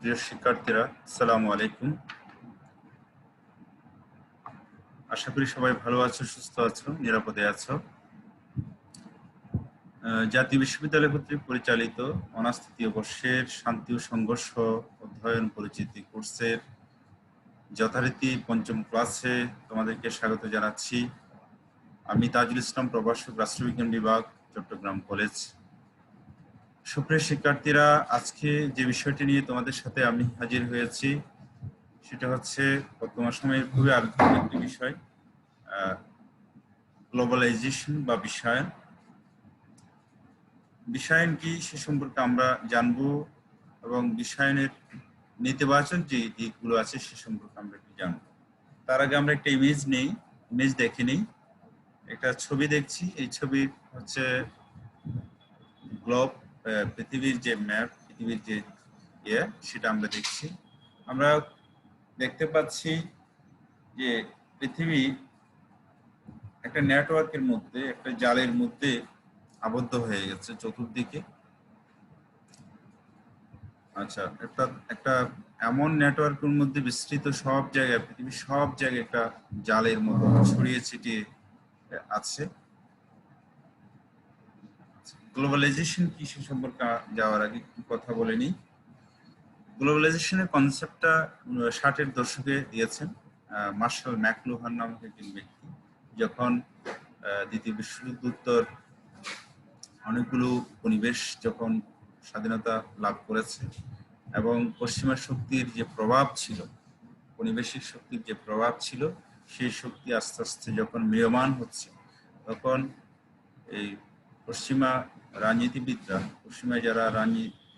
প্রিয় শিক্ষার্থীরা, আসসালামু আলাইকুম। আশা করি সবাই ভালো আছো, সুস্থ আছো, নিরাপদে আছো। জাতীয় বিশ্ববিদ্যালয় কর্তৃক পরিচালিত অনার্স তৃতীয় বর্ষের শান্তি ও সংঘর্ষ অধ্যয়ন পরিচিতি কোর্সের যথারীতি পঞ্চম ক্লাসে তোমাদেরকে স্বাগত জানাচ্ছি। আমি তাজুল ইসলাম, প্রভাষক, রাষ্ট্রবিজ্ঞান বিভাগ, চট্টগ্রাম কলেজ। সুপ্রিয় শিক্ষার্থীরা, আজকে যে বিষয়টি নিয়ে তোমাদের সাথে আমি হাজির হয়েছি সেটা হচ্ছে বর্তমান সময়ের খুবই আলোচিত একটি বিষয়, গ্লোবালাইজেশন বা বিশ্বায়ন। বিশ্বায়ন কি সে সম্পর্কে আমরা জানবো এবং বিশ্বায়নের নেতিবাচক যে দিকগুলো আছে সে সম্পর্কে আমরা একটু জানবো। তার আগে আমরা একটা ইমেজ দেখে নিই। একটা ছবি দেখছি, এই ছবি হচ্ছে গ্লোব, পৃথিবীর যে ম্যাপ, পৃথিবীর যে সেটা আমরা দেখছি। আমরা দেখতে পাচ্ছি যে পৃথিবী একটা নেটওয়ার্কের মধ্যে, একটা জালের মধ্যে আবদ্ধ হয়ে গেছে চতুর্দিকে। আচ্ছা, একটা এমন নেটওয়ার্কের মধ্যে বিস্তৃত, সব জায়গায়, পৃথিবীর সব জায়গায় একটা জালের মতো ছড়িয়ে ছিটিয়ে আছে। গ্লোবালাইজেশন কি সে সম্পর্কে যাওয়ার আগে একটু কথা বলে নিই। গ্লোবালাইজেশনের কনসেপ্টটা 60-এর দশকে দিয়েছেন মার্শাল ম্যাকলুহান নামক একজন ব্যক্তি। যখন দ্বিতীয় বিশ্বযুদ্ধোত্তর অনেকগুলো পরিবেশ যখন স্বাধীনতা লাভ করেছে এবং পশ্চিমা শক্তির যে প্রভাব ছিল, পরিবেশিক শক্তির যে প্রভাব ছিল, সেই শক্তি আস্তে আস্তে যখন ম্রিয়মাণ হচ্ছে, তখন এই পশ্চিমা রাজনীতিবিদরা, পশ্চিমা যারা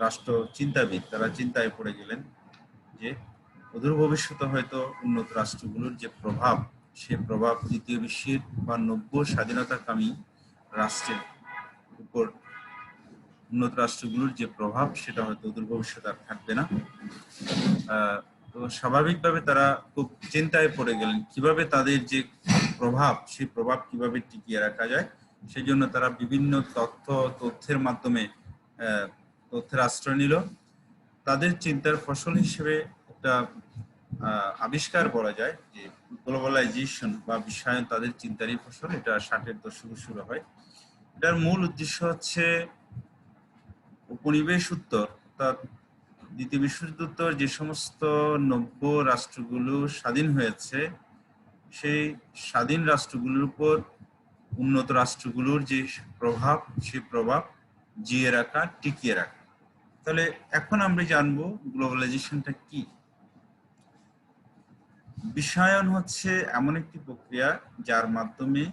রাষ্ট্র চিন্তাবিদ, তারা চিন্তায় পড়ে গেলেন যে অদূর ভবিষ্যতে হয়তো উন্নত রাষ্ট্রগুলোর যে প্রভাব, সে প্রভাব দ্বিতীয় বিশ্বের বা নব্য স্বাধীনতাকামী রাষ্ট্রের উপর, উন্নত রাষ্ট্রগুলোর যে প্রভাব, সেটা হয়তো অদূর ভবিষ্যতে আর থাকবে না। তো স্বাভাবিকভাবে তারা খুব চিন্তায় পড়ে গেলেন কিভাবে তাদের যে প্রভাব, সেই প্রভাব কিভাবে টিকিয়ে রাখা যায়। সেই জন্য তারা বিভিন্ন তথ্যের মাধ্যমে তথ্যের আশ্রয় নিল। তাদের চিন্তার ফসল হিসেবে একটা আবিষ্কার করা যায় যে গ্লোবালাইজেশন বা বিশ্বায়ন তাদের চিন্তারই ফসল। এটা 60-এর দশকে শুরু হয়। এটার মূল উদ্দেশ্য হচ্ছে উপনিবেশ উত্তর, অর্থাৎ দ্বিতীয় বিশ্বযুদ্ধোত্তর যে সমস্ত নব্য রাষ্ট্রগুলো স্বাধীন হয়েছে, সেই স্বাধীন রাষ্ট্রগুলোর উপর উন্নত রাষ্ট্রগুলোর যে প্রভাব, সেই প্রভাব জিয়ে রাখা, টিকিয়ে রাখা। তাহলে এখন আমরা জানবো গ্লোবালাইজেশনটা কি। বিশ্বায়ন হচ্ছে এমন একটি প্রক্রিয়া যার মাধ্যমে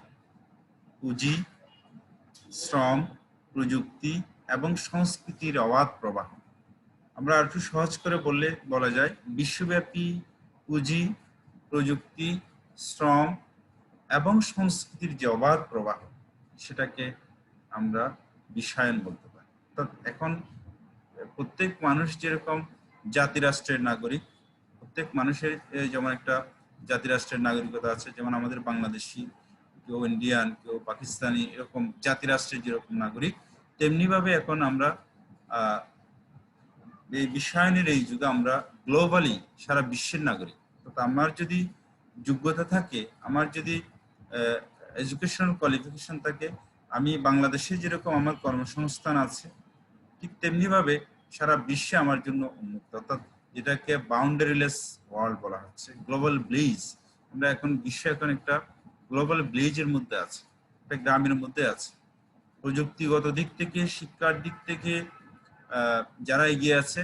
পুঁজি, শ্রম, প্রযুক্তি এবং সংস্কৃতির অবাধ প্রবাহ, আমরা আর একটু সহজ করে বলা যায় বিশ্বব্যাপী পুঁজি, প্রযুক্তি, শ্রম এবং সংস্কৃতির যে অবাধ প্রবাহ, সেটাকে আমরা বিশ্বায়ন বলতে পারি। এখন প্রত্যেক মানুষ যেরকম জাতিরাষ্ট্রের নাগরিক, প্রত্যেক মানুষের যেমন একটা জাতিরাষ্ট্রের নাগরিকতা আছে, যেমন আমাদের বাংলাদেশি, কেউ ইন্ডিয়ান, কেউ পাকিস্তানি, এরকম জাতিরাষ্ট্রের যেরকম নাগরিক, তেমনি ভাবে এখন আমরা এই বিশ্বায়নের এই যুগে আমরা গ্লোবালি সারা বিশ্বের নাগরিক। তো আমার যদি যোগ্যতা থাকে, আমার যদি এডুকেশনাল কোয়ালিফিকেশন থাকে, আমি বাংলাদেশে যেরকম আমার কর্মসংস্থান আছে, ঠিক তেমনি ভাবে সারা বিশ্বে আমার জন্য উন্মুক্ত, অর্থাৎ যেটাকে বাউন্ডারিলেস ওয়ার্ল্ড বলা হচ্ছে, গ্লোবাল ভিলেজ। আমরা এখন বিশ্ব এখন একটা গ্লোবাল ভিলেজের মধ্যে আছে, একটা গ্রামের মধ্যে আছে। প্রযুক্তিগত দিক থেকে, শিক্ষার দিক থেকে যারা এগিয়ে আছে,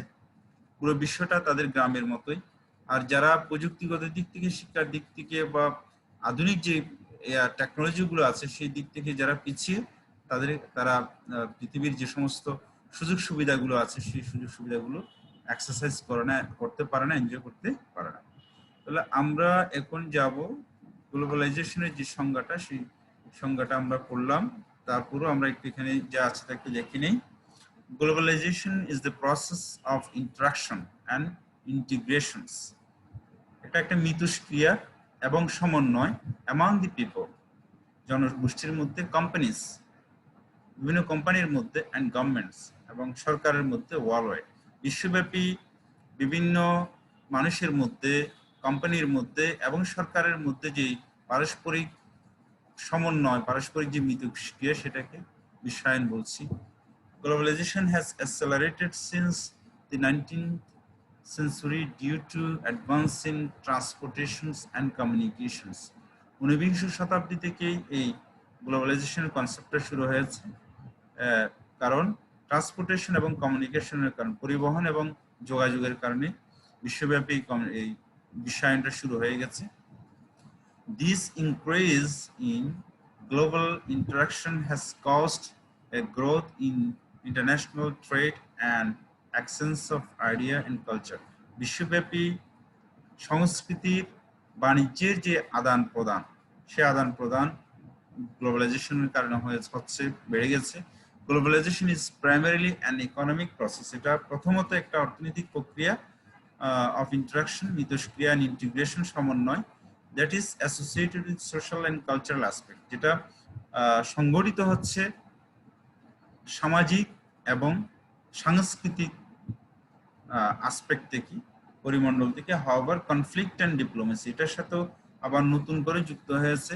পুরো বিশ্বটা তাদের গ্রামের মতোই। আর যারা প্রযুক্তিগত দিক থেকে, শিক্ষার দিক থেকে বা আধুনিক যে টেকনোলজিগুলো আছে সেই দিক থেকে যারা পিছিয়ে, তারা পৃথিবীর যে সমস্ত সুযোগ সুবিধাগুলো আছে সেই সুযোগ সুবিধাগুলো এক্সারসাইজ করতে পারে না, এনজয় করতে পারে না। তাহলে আমরা এখন যাব গ্লোবালাইজেশনের যে সংজ্ঞাটা, সেই সংজ্ঞাটা আমরা পড়লাম, তারপরও আমরা একটু এখানে যা আছে তা একটু দেখে নেই। Globalization is the process of interaction and integrations. এটা একটা মিথস্ক্রিয়া এবং সমন্বয় among the people, জনগোষ্ঠীর মধ্যে, কোম্পানিজ, বিভিন্ন কোম্পানির মধ্যে, and governments, এবং সরকারের মধ্যে, ওয়ার্ল্ড ওয়াইড, বিশ্বব্যাপী বিভিন্ন মানুষের মধ্যে, কোম্পানির মধ্যে এবং সরকারের মধ্যে যে পারস্পরিক সমন্বয়, পারস্পরিক যে মিথস্ক্রিয়া, সেটাকে বিশ্বায়ন বলছি। Globalization has accelerated since the 19th century due to advance in transportations and communications. 19শ শতাব্দী থেকেই এই গ্লোবালাইজেশনের কনসেপ্টটা শুরু হয়েছে, কারণ ট্রান্সপোর্টেশন এবং কমিউনিকেশনের কারণে, পরিবহন এবং যোগাযোগের কারণে বিশ্বব্যাপী এই বিশ্বায়নটা শুরু হয়ে গেছে। This increase in global interaction has caused a growth in international trade and exchange of idea and culture. বিশ্বব্যাপী সংস্কৃতির, বাণিজ্যের যে আদান প্রদান, সে আদান প্রদান গ্লোবালাইজেশনের কারণে হচ্ছে, বেড়ে গেছে। Globalisation is primarily an economic process. এটা প্রথমত একটা অর্থনৈতিক প্রক্রিয়া অফ ইন্টারাকশন, মিথস্ক্রিয়া এন্ড ইন্টিগ্রেশন, সমন্বয়, that is associated with social and cultural aspect, যেটা সংগঠিত হচ্ছে সামাজিক এবং সাংস্কৃতিক আসপেক্ট থেকে, পরিমণ্ডল থেকে। হাওয়ার কনফ্লিক্ট অ্যান্ড ডিপ্লোমেসি, এটার সাথেও আবার নতুন করে যুক্ত হয়েছে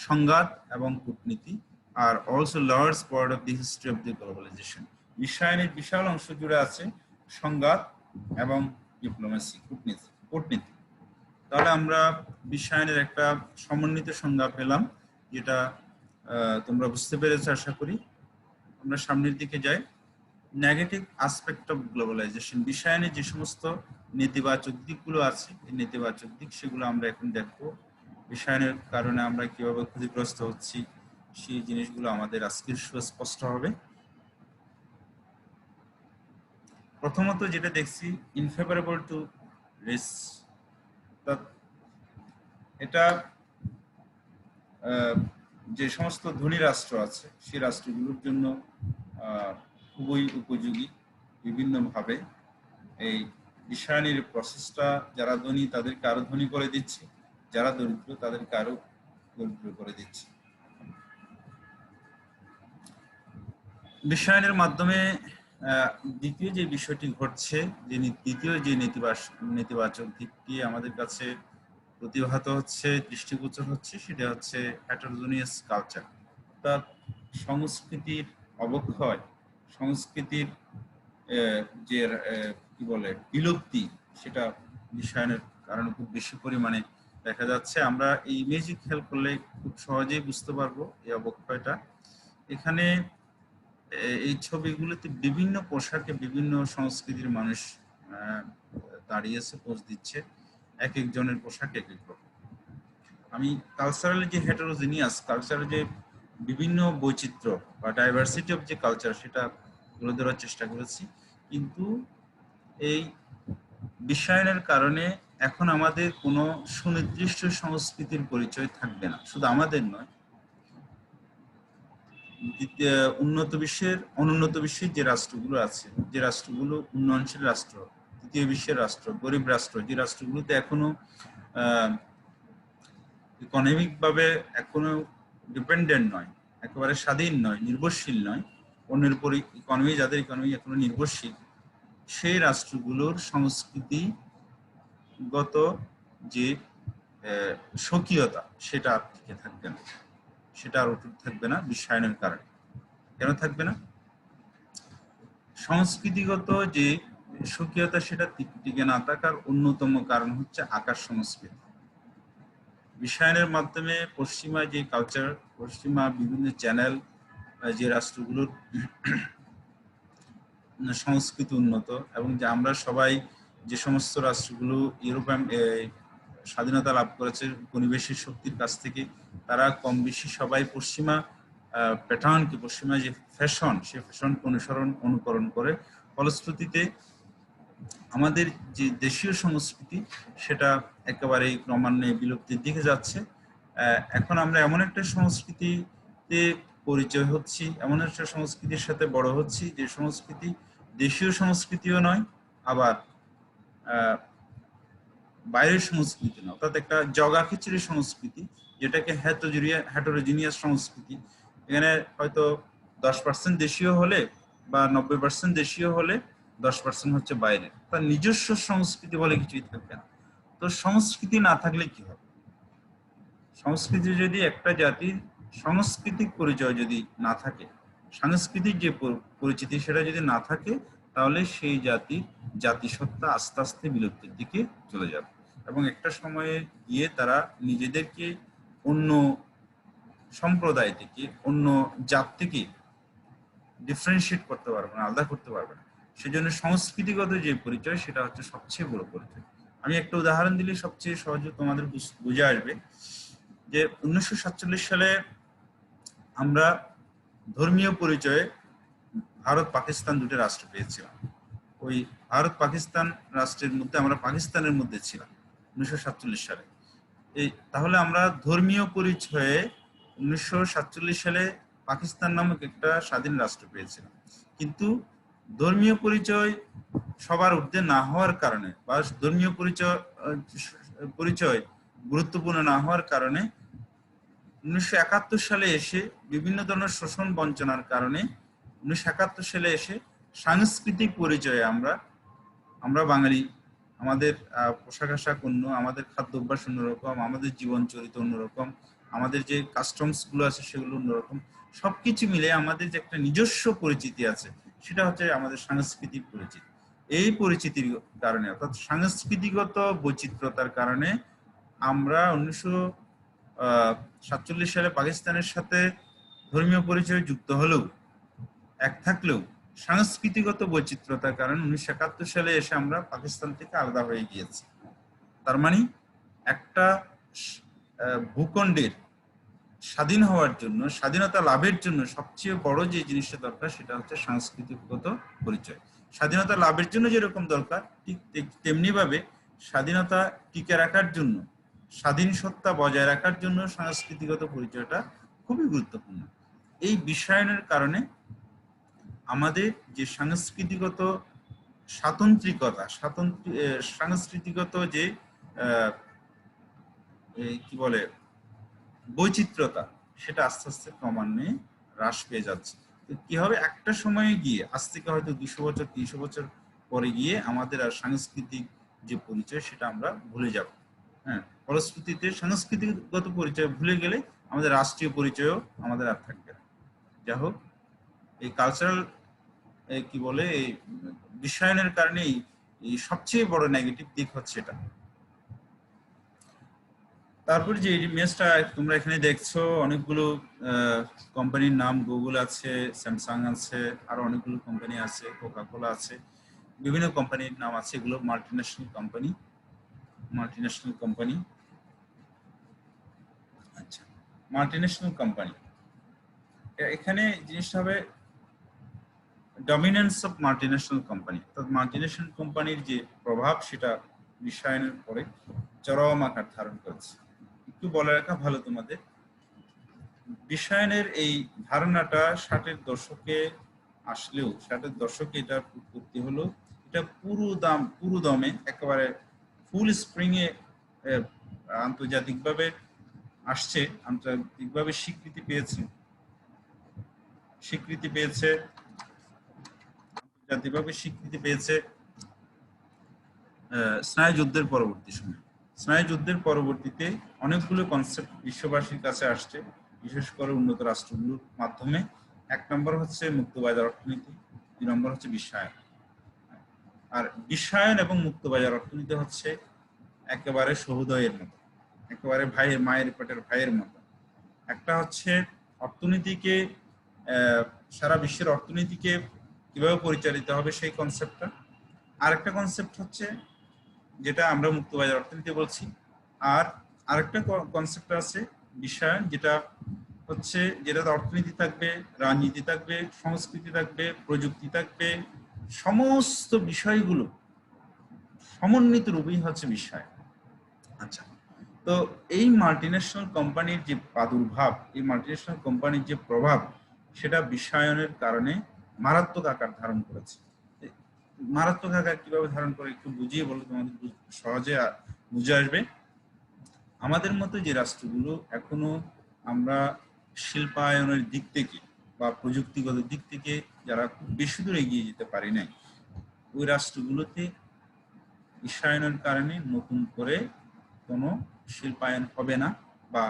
সংঘাত এবং কূটনীতি। আর also large part of the history of the globalization, বিশ্বায়নের বিশাল অংশ জুড়ে আছে সংঘাত এবং ডিপ্লোমেসি, কূটনীতি। তাহলে আমরা বিশ্বায়নের একটা সমন্বিত সংজ্ঞা পেলাম, যেটা তোমরা বুঝতে পেরেছো আশা করি। আমরা সামনের দিকে যাই। নেগেটিভ অ্যাসপেক্ট অফ গ্লোবালাইজেশন, বিশ্বায়নের যে সমস্ত নেতিবাচক দিকগুলো আছে, এই নেতিবাচক দিক সেগুলো আমরা এখন দেখবো। বিশ্বায়নের কারণে আমরা কিভাবে ক্ষতিগ্রস্ত হচ্ছি, সেই জিনিসগুলো আমাদের আজকের সুস্পষ্ট হবে। প্রথমত যেটা দেখছি, ইনফেভারেবল টু রিস্ক। এটা যে সমস্ত ধনী রাষ্ট্র আছে, সেই রাষ্ট্রগুলোর জন্য খুবই উপযোগী বিভিন্নভাবে। এই বিশ্বায়নের প্রসেসটা যারা ধনী তাদেরকে আরো ধনী করে দিচ্ছে, যারা দরিদ্র তাদেরকে আরো দরিদ্র করে দিচ্ছে। বিশ্বায়নের মাধ্যমে দ্বিতীয় যে বিষয়টি ঘটছে, যে দ্বিতীয় যে নেতিবাচক দিকটি আমাদের কাছে প্রতিভাত হচ্ছে, দৃষ্টিগোচর হচ্ছে, সেটা হচ্ছে হেটারোজেনিয়াস কালচার, অর্থাৎ সংস্কৃতির অবক্ষয়, সংস্কৃতির যে কি বলে বিলুপ্তি, সেটা বিশ্বায়নের কারণে খুব বেশি পরিমাণে দেখা যাচ্ছে। আমরা এই ইমেজে খেয়াল করলে খুব সহজেই বুঝতে পারবো এই অবক্ষয়টা। এখানে এই ছবিগুলোতে বিভিন্ন পোশাকে বিভিন্ন সংস্কৃতির মানুষ দাঁড়িয়েছে, পোজ দিচ্ছে, এক একজনের পোশাক এক এক রকম। আমি কালচারাল যে হেটারোজেনিয়াস কালচারের যে বিভিন্ন বৈচিত্র্য বা ডাইভার্সিটি অফ যে কালচার, সেটা তুলে ধরার চেষ্টা করেছি। কিন্তু এই বিশ্বায়নের কারণে এখন আমাদের কোনো সুনির্দিষ্ট সংস্কৃতির পরিচয় থাকবে না, শুধু আমাদের নয়, উন্নত বিশ্বের, অনুন্নত বিশ্বের যে রাষ্ট্রগুলো আছে, যে রাষ্ট্রগুলো উন্নয়নশীল রাষ্ট্র, তৃতীয় বিশ্বের রাষ্ট্র, গরিব রাষ্ট্র, যে রাষ্ট্রগুলোতে এখনো ইকোনমিক ভাবে এখনো ডিপেন্ডেন্ট নয়, একেবারে স্বাধীন নয়, নির্ভরশীল নয়, অন্যের উপর ইকোনমি, যাদের ইকোনমি এখনো নির্ভরশীল, সেই রাষ্ট্রগুলোর সংস্কৃতিগত যে স্বকীয়তা, সেটা আর টিকে থাকবে না, সেটা আর অটুট থাকবে না বিশ্বায়নের কারণে। কেন থাকবে না? সংস্কৃতিগত যে স্বকীয়তা, সেটা টিকে না থাকার অন্যতম কারণ হচ্ছে আকার সংস্কৃতি। বিশ্বায়নের মাধ্যমে পশ্চিমা যে কালচার, পশ্চিমা বিভিন্ন চ্যানেল, যে রাষ্ট্রগুলোর সংস্কৃতি উন্নত, এবং যে আমরা সবাই যে সমস্ত রাষ্ট্রগুলো ইউরোপিয়ান স্বাধীনতা লাভ করেছে উপনিবেশিক শক্তির কাছ থেকে, তারা কম বেশি সবাই পশ্চিমা প্যাটার্নকে, পশ্চিমা যে ফ্যাশন, সে ফ্যাশনকে অনুকরণ করে। ফলশ্রুতিতে আমাদের যে দেশীয় সংস্কৃতি, সেটা একেবারেই ক্রমান্বয়ে বিলুপ্তির দিকে যাচ্ছে। এখন আমরা এমন একটা সংস্কৃতিতে পরিচয় হচ্ছি, এমন একটা সংস্কৃতির সাথে বড় হচ্ছি, যে সংস্কৃতি দেশীয় সংস্কৃতিও নয়, আবার বাইরের সংস্কৃতি নয়, অর্থাৎ একটা জগাখিচুড়ি সংস্কৃতি, যেটাকে হেটারোজেনিয়াস সংস্কৃতি। এখানে হয়তো 10% দেশীয় হলে বা 90% দেশীয় হলে 10% হচ্ছে বাইরের। তার নিজস্ব সংস্কৃতি বলে কিছুই থাকবে না। তো সংস্কৃতি না থাকলে কি হবে? সংস্কৃতি যদি একটা জাতির সাংস্কৃতিক পরিচয় যদি না থাকে, সাংস্কৃতিক যে পরিচিতি সেটা যদি না থাকে, তাহলে সেই জাতির জাতিসত্তা আস্তে আস্তে বিলুপ্তির দিকে চলে যাবে এবং একটা সময়ে গিয়ে তারা নিজেদেরকে অন্য সম্প্রদায় থেকে, অন্য জাত থেকে ডিফারেন্সিয়েট করতে পারবে না, আলাদা করতে পারবে না। সেজন্য সংস্কৃতিগত যে পরিচয় সেটা হচ্ছে সবচেয়ে বড় পরিচয়। আমি একটা উদাহরণ দিলে সবচেয়ে সহজে তোমাদের বুঝে আসবে যে 1947 সালে আমরা ধর্মীয় পরিচয়ে ভারত পাকিস্তান দুটো রাষ্ট্র পেয়েছিলাম। ওই ভারত পাকিস্তান রাষ্ট্রের মধ্যে আমরা পাকিস্তানের মধ্যে ছিলাম 1947 সালে। তাহলে আমরা ধর্মীয় পরিচয়ে 1947 সালে পাকিস্তান নামক একটা স্বাধীন রাষ্ট্র পেয়েছিলাম, কিন্তু ধর্মীয় পরিচয় সবার ঊর্ধ্বে না হওয়ার কারণে বা ধর্মীয় পরিচয় গুরুত্বপূর্ণ না হওয়ার কারণে 1971 সালে এসে বিভিন্ন ধরনের শোষণ বঞ্চনার কারণে 1971 সালে এসে সাংস্কৃতিক পরিচয়ে আমরা বাঙালি, আমাদের পোশাক আশাক অন্য, আমাদের খাদ্যাভ্যাস অন্যরকম, আমাদের জীবন চরিত্র অন্যরকম, আমাদের যে কাস্টমস গুলো আছে সেগুলো অন্যরকম, সবকিছু মিলে আমাদের যে একটা নিজস্ব পরিচিতি আছে সেটা হচ্ছে আমাদের সাংস্কৃতিক পরিচিতি। এই পরিচিতির কারণে অর্থাৎ সাংস্কৃতিগত বৈচিত্র্যতার কারণে আমরা 1947 সালে পাকিস্তানের সাথে ধর্মীয় পরিচয় যুক্ত হলেও, এক থাকলেও, সাংস্কৃতিগত বৈচিত্র্যতার কারণে 1971 সালে এসে আমরা পাকিস্তান থেকে আলাদা হয়ে গিয়েছি। তার মানে একটা ভূখণ্ডের স্বাধীন হওয়ার জন্য, স্বাধীনতা লাভের জন্য সবচেয়ে বড় যে জিনিসটা দরকার সেটা হচ্ছে সাংস্কৃতিকগত পরিচয়। স্বাধীনতা লাভের জন্য যেরকম দরকার, ঠিক তেমনি ভাবে স্বাধীনতা টিকে রাখার জন্য, স্বাধীন সত্তা বজায় রাখার জন্য সাংস্কৃতিগত পরিচয়টা খুবই গুরুত্বপূর্ণ। এই বিশ্বায়নের কারণে আমাদের যে সাংস্কৃতিগত স্বাতন্ত্রিকতা, সাংস্কৃতিগত যে কি বলে বৈচিত্র্যতা, সেটা আস্তে আস্তে ক্রমান্বয়ে হ্রাস পেয়ে যাচ্ছে। কি হবে, একটা সময়ে গিয়ে আজ থেকে হয়তো 200 বছর 300 বছর পরে গিয়ে আমাদের আর সাংস্কৃতিক যে পরিচয় সেটা আমরা ভুলে যাব। হ্যাঁ, ফলশ্রুতিতে সাংস্কৃতিকগত পরিচয় ভুলে গেলে আমাদের রাষ্ট্রীয় পরিচয়ও আমাদের আর থাকবে না। যাই হোক, এই কালচারাল কি বলে এই বিশ্বায়নের কারণেই এই সবচেয়ে বড় নেগেটিভ দিক হচ্ছে এটা। তারপর যে ইমেজটা তোমরা এখানে দেখছো, অনেকগুলো কোম্পানির নাম, গুগল আছে, স্যামসাং আছে, আরো অনেকগুলো কোম্পানি আছে, কোকাকোলা আছে, বিভিন্ন কোম্পানির নাম আছে। এগুলো মাল্টিন্যাশনাল কোম্পানি। আচ্ছা, মাল্টিন্যাশনাল কোম্পানি, এখানে জিনিসটা হবে ডমিনেন্স অফ মাল্টিন্যাশনাল কোম্পানি। অর্থাৎ মাল্টিন্যাশনাল কোম্পানির যে প্রভাব সেটা বিশ্বায়নের পরে চরম আকার ধারণ করেছে। একটু বলে রাখা ভালো তোমাদের, বিশ্বায়নের এই ধারণাটা 60-এর দশকে আসলেও, 60-এর দশকে এটার উৎপত্তি হলো। এটা পুরো দমে একেবারে ফুল স্প্রিং এ আন্তর্জাতিকভাবে আসছে, আন্তর্জাতিকভাবে স্বীকৃতি পেয়েছে আন্তর্জাতিকভাবে স্বীকৃতি পেয়েছে স্নায়ুযুদ্ধের পরবর্তী সময়। স্নায়ুযুদ্ধের পরবর্তীতে অনেকগুলো কনসেপ্ট বিশ্ববাসীর কাছে আসছে, বিশেষ করে উন্নত রাষ্ট্রগুলোর মাধ্যমে। 1 নম্বর হচ্ছে মুক্তবাজার অর্থনীতি, 2 নম্বর হচ্ছে বিশ্বায়ন। আর বিশ্বায়ন এবং মুক্তবাজার অর্থনীতি হচ্ছে একেবারে সহোদয়ের মতো, একেবারে মায়ের পেটের ভাইয়ের মতো। একটা হচ্ছে অর্থনীতিকে, সারা বিশ্বের অর্থনীতিকে কিভাবে পরিচালিত হবে সেই কনসেপ্টটা। আরেকটা কনসেপ্ট হচ্ছে যেটা আমরা মুক্তবাজার অর্থনীতি বলছি। আর আরেকটা কনসেপ্ট আছে বিশ্বায়ন, যেটা হচ্ছে যেটাতে অর্থনীতি থাকবে, রাজনীতি থাকবে, সংস্কৃতি থাকবে, প্রযুক্তি থাকবে, সমস্ত বিষয়গুলো সমন্বিত রূপেই হচ্ছে বিশ্বায়ন। আচ্ছা, তো এই মাল্টিন্যাশনাল কোম্পানির যে প্রাদুর্ভাব, এই মাল্টিন্যাশনাল কোম্পানির যে প্রভাব, সেটা বিশ্বায়নের কারণে মারাত্মক আকার ধারণ করেছে। মারাত্মক আকার কিভাবে ধারণ করে একটু বুঝিয়ে বলো, তোমাদের সহজে বুঝে আসবে। আমাদের মতো যে রাষ্ট্রগুলো এখনো আমরা শিল্পায়নের দিক থেকে বা প্রযুক্তিগত দিক থেকে যারা খুব বেশি দূর এগিয়ে যেতে পারি নাই, ওই রাষ্ট্রগুলোতে বিশ্বায়নের কারণে নতুন করে কোনো শিল্পায়ন হবে না, বা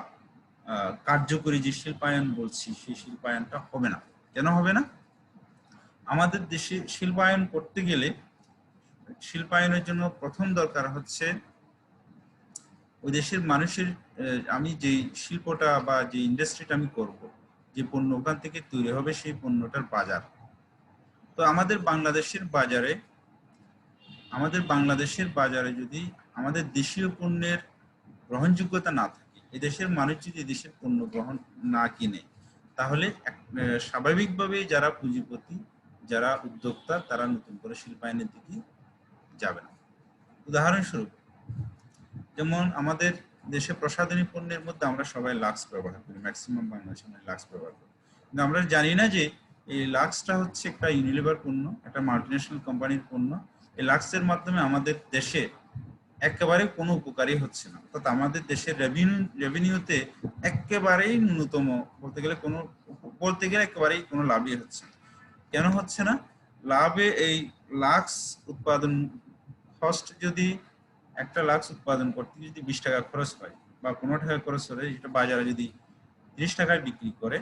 কার্যকরী যে শিল্পায়ন বলছি সেই শিল্পায়নটা হবে না। কেন হবে না? আমাদের দেশে শিল্পায়ন করতে গেলে শিল্পায়নের জন্য প্রথম দরকার হচ্ছে ওই দেশের মানুষের, আমি যে শিল্পটা বা যে ইন্ডাস্ট্রিটা আমি করব, যে পণ্য ওখান থেকে তৈরি হবে সেই পণ্যটার বাজার। তো আমাদের বাংলাদেশের বাজারে যদি আমাদের দেশীয় পণ্যের গ্রহণযোগ্যতা না থাকে, এদেশের মানুষ যদি দেশের পণ্য গ্রহণ না কিনে, তাহলে স্বাভাবিকভাবেই যারা পুঁজিপতি, যারা উদ্যোক্তা, তারা নতুন করে শিল্পায়নের দিকে যাবে না। উদাহরণস্বরূপ, যেমন আমাদের দেশে প্রসাধনী পণ্যের মধ্যে আমরা সবাই লাক্স ব্যবহার করি, ম্যাক্সিমাম বাংলাদেশে লাক্স ব্যবহার করি, কিন্তু আমরা জানি না যে এই লাক্সটা হচ্ছে একটা ইউনিলিভার পণ্য, একটা মাল্টিন্যাশনাল কোম্পানির পণ্য। এই লাক্সের মাধ্যমে আমাদের দেশে একেবারে কোনো উপকারই হচ্ছে না, অর্থাৎ আমাদের দেশের রেভিনিউতে একেবারেই ন্যূনতম বলতে গেলে একেবারেই কোনো লাভই হচ্ছে না। কেন হচ্ছে না? লাভে এই লাক্স উৎপাদন কস্ট, যদি একটা লাক্স উৎপাদন করতে যদি 20 টাকা খরচ হয় বা 15 টাকা খরচ হলে, যেটা বাজারে যদি 30 টাকায় বিক্রি করে,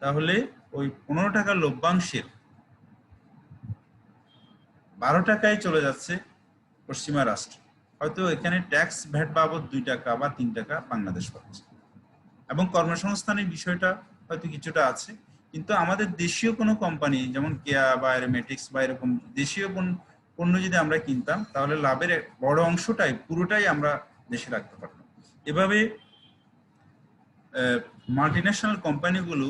তাহলে ওই 15 টাকার লভ্যাংশের 12 টাকায় চলে যাচ্ছে পশ্চিমা রাষ্ট্রে। হয়তো এখানে ট্যাক্স ভ্যাট বাবদ 2 টাকা বা 3 টাকা বাংলাদেশ পাচ্ছে, এবং কর্মসংস্থানের বিষয়টা হয়তো কিছুটা আছে। কিন্তু আমাদের দেশীয় কোনো কোম্পানি যেমন কেয়া বা অ্যারোমেটিক্স বা এরকম দেশীয় পণ্য যদি আমরা কিনতাম, তাহলে লাভের বড় অংশটাই, পুরোটাই আমরা দেশে রাখতে পারতাম। এভাবে মাল্টিন্যাশনাল কোম্পানিগুলো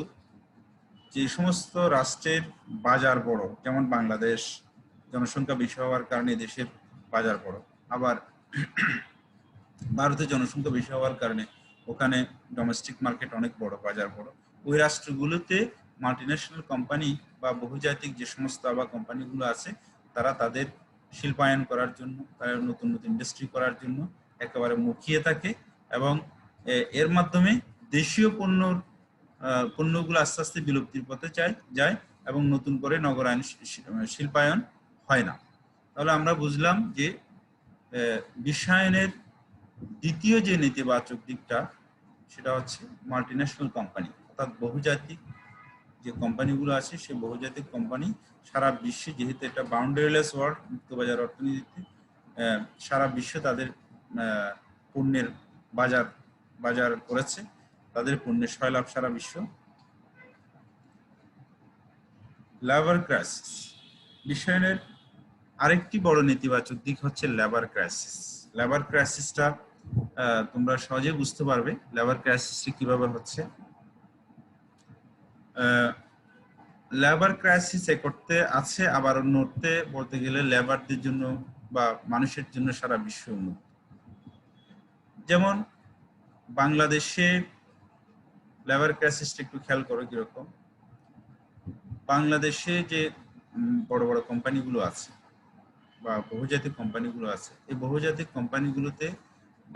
যে সমস্ত রাষ্ট্রের বাজার বড়, যেমন বাংলাদেশ জনসংখ্যা বেশি হওয়ার কারণে দেশের বাজার বড়, আবার ভারতের জনসংখ্যা বেশি হওয়ার কারণে ওখানে ডোমেস্টিক মার্কেট অনেক বড়, বাজার বড়। ওই রাষ্ট্রগুলোতে মাল্টিন্যাশনাল কোম্পানি বা বহুজাতিক যে সমস্ত আবার কোম্পানিগুলো আছে, তারা তাদের শিল্পায়ন করার জন্য, তারা নতুন নতুন ইন্ডাস্ট্রি করার জন্য একেবারে মুখিয়ে থাকে, এবং এর মাধ্যমে দেশীয় পণ্যগুলো আস্তে আস্তে বিলুপ্তির পথে যায় এবং নতুন করে নগরায়ন শিল্পায়ন হয় না। তাহলে আমরা বুঝলাম যে বিশ্বায়নের দ্বিতীয় যে নেতিবাচক দিকটা, সেটা হচ্ছে মাল্টিন্যাশনাল কোম্পানি, অর্থাৎ বহুজাতিক যে কোম্পানিগুলো আছে, সেই বহুজাতিক কোম্পানি সারা বিশ্বে, যেহেতু এটা বাউন্ডারিলেস ওয়ার্ল্ড, মুক্তবাজার অর্থনীতিতে, সারা বিশ্বে তাদের পণ্যের বাজার করেছে, তাদের পণ্যের সয়লাভ সারা বিশ্ব। লেবার ক্রাইসিস, বিশ্বায়নের আরেকটি বড় নেতিবাচক দিক হচ্ছে লেবার ক্রাইসিস। লেবার ক্রাইসিসটা তোমরা সহজে বুঝতে পারবে লেবার ক্রাইসিসটি কিভাবে হচ্ছে। লেবার ক্রাইসিস এক করতে আছে, আবার অন্য অর্থে বলতে গেলে লেবারদের জন্য বা মানুষের জন্য সারা বিশ্ব উন্মুক্ত। যেমন বাংলাদেশে লেবার ক্রাইসিসটা একটু খেয়াল করো কিরকম। বাংলাদেশে যে বড় বড় কোম্পানিগুলো আছে বা বহুজাতিক কোম্পানিগুলো আছে, এই বহুজাতিক কোম্পানিগুলোতে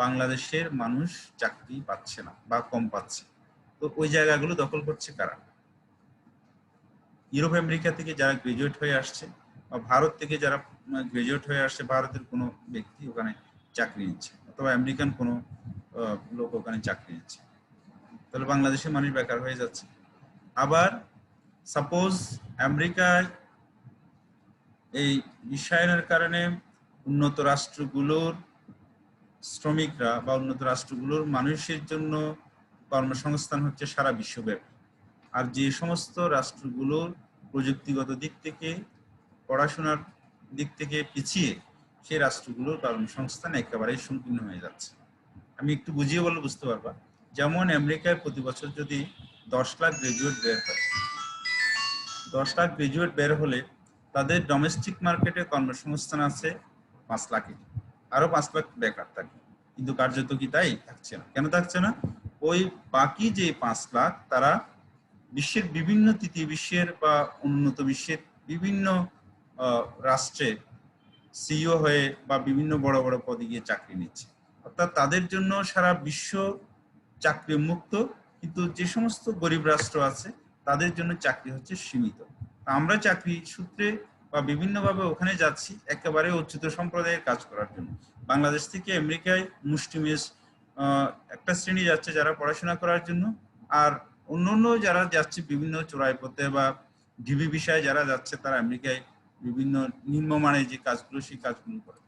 বাংলাদেশের মানুষ চাকরি পাচ্ছে না বা কম পাচ্ছে। তো ওই জায়গাগুলো দখল করছে কারা? ইউরোপ আমেরিকা থেকে যারা গ্রাজুয়েট হয়ে আসছে, বা ভারত থেকে যারা গ্রাজুয়েট হয়ে আসছে, ভারতের কোনো ব্যক্তি ওখানে চাকরি নিচ্ছে, অথবা আমেরিকান কোনো লোক ওখানে চাকরি নিচ্ছে, তাহলে বাংলাদেশের মানুষ বেকার হয়ে যাচ্ছে। আবার সাপোজ আমেরিকায় এই বিশ্বায়নের কারণে উন্নত রাষ্ট্রগুলোর শ্রমিকরা বা উন্নত রাষ্ট্রগুলোর মানুষের জন্য কর্মসংস্থান হচ্ছে সারা বিশ্বব্যাপী। আর যে সমস্ত রাষ্ট্রগুলোর প্রযুক্তিগত দিক থেকে, পড়াশোনার দিক থেকে পিছিয়ে, সেই রাষ্ট্রগুলোর কর্মসংস্থান একেবারেই সংকীর্ণ হয়ে যাচ্ছে। আমি একটু বুঝিয়ে বললে বুঝতে পারবা। যেমন আমেরিকায় প্রতি বছর যদি 10 লাখ গ্রাজুয়েট বের হয়, 10 লাখ গ্রাজুয়েট বের হলে তাদের ডোমেস্টিক মার্কেটে কর্মসংস্থান আছে 5 লাখের, আরো 5 লাখ বেকার থাকে। কিন্তু কার্যত কি তাই? থাকছে না। কেন থাকছে না? ওই বাকি যে 5 লাখ, তারা বিশ্বের বিভিন্ন তৃতীয় বিশ্বের বা উন্নত বিশ্বের বিভিন্ন রাষ্ট্রে সিইও হয়ে বা বিভিন্ন বড় বড় পদে গিয়ে চাকরি নিচ্ছে। অর্থাৎ তাদের জন্য সারা বিশ্ব চাকরি মুক্ত, কিন্তু যে সমস্ত গরিব রাষ্ট্র আছে তাদের জন্য চাকরি হচ্ছে সীমিত। আমরা চাকরি সূত্রে বা বিভিন্নভাবে ওখানে যাচ্ছি একেবারে উচ্চতর সম্প্রদায়ের কাজ করার জন্য। বাংলাদেশ থেকে আমেরিকায় মুষ্টিমেয় একটা শ্রেণী যাচ্ছে যারা পড়াশোনা করার জন্য, আর অন্য যারা যাচ্ছে বিভিন্ন চোরাই পথে বা ডিবি বিষয়ে যারা যাচ্ছে তারা আমেরিকায় বিভিন্ন নিম্নমানের যে কাজগুলো সেই কাজগুলো করে।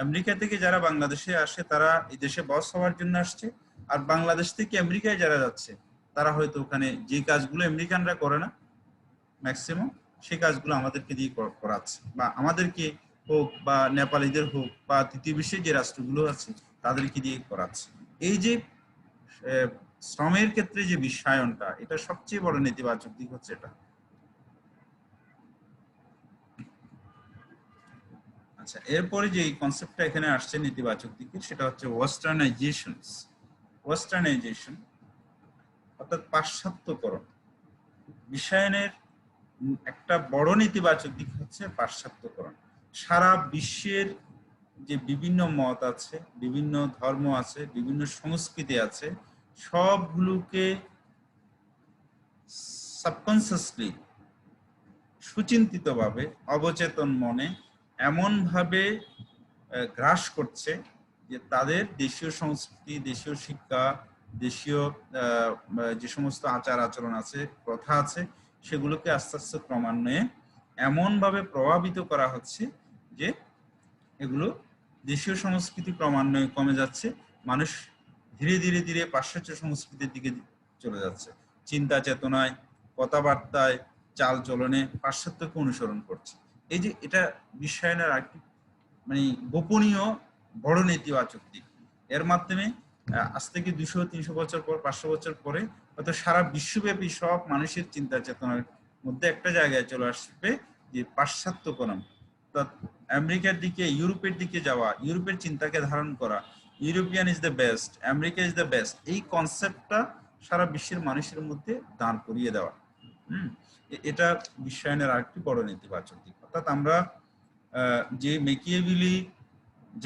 আমেরিকা থেকে যারা বাংলাদেশে আসে তারা এই দেশে বস হওয়ার জন্য আসছে, আর বাংলাদেশ থেকে আমেরিকায় যারা যাচ্ছে তারা হয়তো ওখানে যে কাজগুলো আমেরিকানরা করে না ম্যাক্সিমাম, সেই কাজগুলো আমাদেরকে দিয়ে করাচ্ছে, বা আমাদেরকে হোক বা নেপালিদের হোক বা তৃতীয় বিশ্বের যে রাষ্ট্রগুলো আছে তাদেরকে দিয়ে করাচ্ছে। এই যে শ্রমের ক্ষেত্রে যে বিশ্বায়নটা, এটা সবচেয়ে বড় নেতিবাচক দিক হচ্ছে এটা। আচ্ছা, এরপরে যে কনসেপ্টটা এখানে আসছে নেতিবাচক দিকে, সেটা হচ্ছে ওয়েস্টার্নাইজেশন অর্থাৎ পাশ্চাত্যকরণ। বিশ্বায়নের একটা বড় নেতিবাচক দিক হচ্ছে পাশ্চাত্যকরণ। সারা বিশ্বের যে বিভিন্ন মত আছে, বিভিন্ন ধর্ম আছে, বিভিন্ন সংস্কৃতি আছে, সবগুলোকে সাবকনসিয়াসলি সুচিন্তিতভাবে অবচেতন মনে এমনভাবে গ্রাস করছে যে তাদের দেশীয় সংস্কৃতি, দেশীয় শিক্ষা, দেশীয় যে সমস্ত আচার আচরণ আছে, প্রথা আছে, সেগুলোকে আস্তে আস্তে ক্রমান্বয়ে এমনভাবে প্রভাবিত করা হচ্ছে যে এগুলো দেশীয় সংস্কৃতি ক্রমান্বয়ে কমে যাচ্ছে। মানুষ ধীরে ধীরে ধীরে পাশ্চাত্য সংস্কৃতির দিকে চলে যাচ্ছে। চিন্তা চেতনায়, কথাবার্তায়, চাল চলনে পাশ্চাত্যকে অনুসরণ করছে। এই যে এটা বিশ্বায়নের আরেকটি মানে গোপনীয় বড় নেতিবাচক দিক। এর মাধ্যমে আজ থেকে 200-300 বছর পর, 500 বছর পরে হয়তো সারা বিশ্বব্যাপী সব মানুষের চিন্তা চেতনার মধ্যে একটা জায়গায় চলে আসবে যে পাশ্চাত্যকরণ, অর্থাৎ আমেরিকার দিকে, ইউরোপের দিকে যাওয়া, ইউরোপের চিন্তাকে ধারণ করা, European is the best, America is the best, এই কনসেপ্টটা সারা বিশ্বের মানুষের মধ্যে দাঁড় করিয়ে দেওয়া। এটা বিশ্বায়নের আরেকটি বড় নেতিবাচক দিক। অর্থাৎ আমরা যে মেকিয়েভেলি